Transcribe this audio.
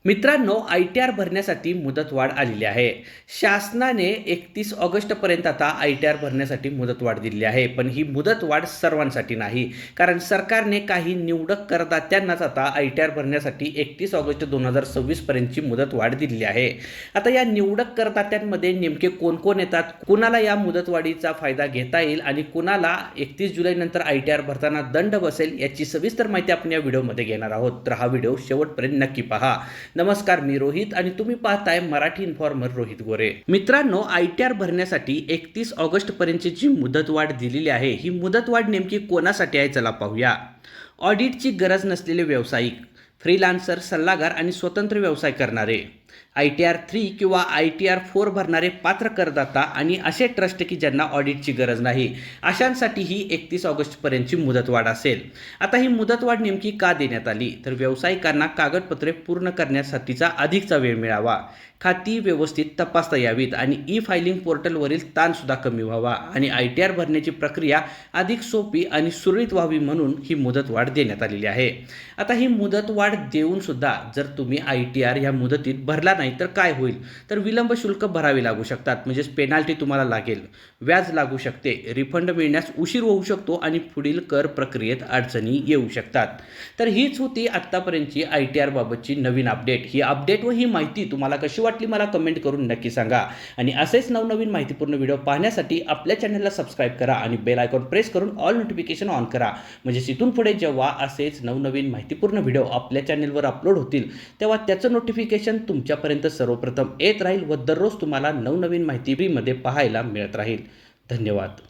मित्रांनो, ITR भरण्यासाठी मुदतवाढ आलेली आहे. शासनाने 31 ऑगस्टपर्यंत आता ITR भरण्यासाठी मुदतवाढ दिलेली आहे. पण ही मुदतवाढ सर्वांसाठी नाही. कारण सरकारने काही निवडक करदात्यांनाच आता ITR भरण्यासाठी 31 ऑगस्ट 2026 पर्यंतची मुदतवाढ दिलेली आहे. आता या निवडक करदात्यांमध्ये नेमके कोण कोण येतात, कुणाला या मुदतवाढीचा फायदा घेता येईल आणि कुणाला 31 जुलैनंतर ITR भरताना दंड बसेल, याची सविस्तर माहिती आपण या व्हिडिओमध्ये घेणार आहोत. तर हा व्हिडिओ शेवटपर्यंत नक्की पहा. नमस्कार, मी रोहित आणि तुम्ही पाहताय मराठी इन्फॉर्मर रोहित गोरे. मित्रांनो, ITR भरण्यासाठी 31 ऑगस्ट पर्यंतची जी मुदतवाढ दिलेली आहे, ही मुदतवाढ नेमकी कोणासाठी आहे चला पाहूया. ऑडिटची गरज नसलेले व्यावसायिक, फ्रीलान्सर, सल्लागार आणि स्वतंत्र व्यवसाय करणारे, ITR 3 किंवा ITR 4 भरणारे पात्र करदाता आणि असे ट्रस्ट की ज्यांना ऑडिटची गरज नाही, अशांसाठी ही 31 ऑगस्टपर्यंतची मुदतवाढ असेल. आता ही मुदतवाढ नेमकी का देण्यात आली, तर व्यावसायिकांना कागदपत्रे पूर्ण करण्यासाठीचा अधिकचा वेळ मिळावा, खाती व्यवस्थित तपासता यावीत आणि फायलिंग पोर्टलवरील ताणसुद्धा कमी व्हावा आणि ITR भरण्याची प्रक्रिया अधिक सोपी आणि सुरळीत व्हावी म्हणून ही मुदतवाढ देण्यात आलेली आहे. आता ही मुदतवाढ देऊन सुद्धा जर तुम्ही ITR ह्या मुदतीत भरला नाही तर काय होईल, तर विलंब शुल्क भरावे लागू शकतात, म्हणजेच पेनाल्टी तुम्हाला लागेल, व्याज लागू शकते, रिफंड मिळण्यास उशीर होऊ शकतो आणि पुढील कर प्रक्रियेत अडचणी येऊ शकतात. तर हीच होती आत्तापर्यंतची ITR बाबतची नवीन अपडेट. ही अपडेट व ही माहिती तुम्हाला कशी वाटली मला कमेंट करून नक्की सांगा आणि असेच नवनवीन माहितीपूर्ण व्हिडिओ पाहण्यासाठी आपल्या चॅनलला सबस्क्राईब करा आणि बेल आयकॉन प्रेस करून ऑल नोटिफिकेशन ऑन करा. म्हणजे इथून पुढे जेव्हा असेच नवनवीन माहितीपूर्ण व्हिडिओ आपल्या चॅनलवर अपलोड होतील तेव्हा त्याचं नोटिफिकेशन तुमच्यापर्यंत सर्वप्रथम येत राहील व दररोज तुम्हाला नवनवीन माहिती फ्रीमध्ये पाहायला मिळत राहील. धन्यवाद.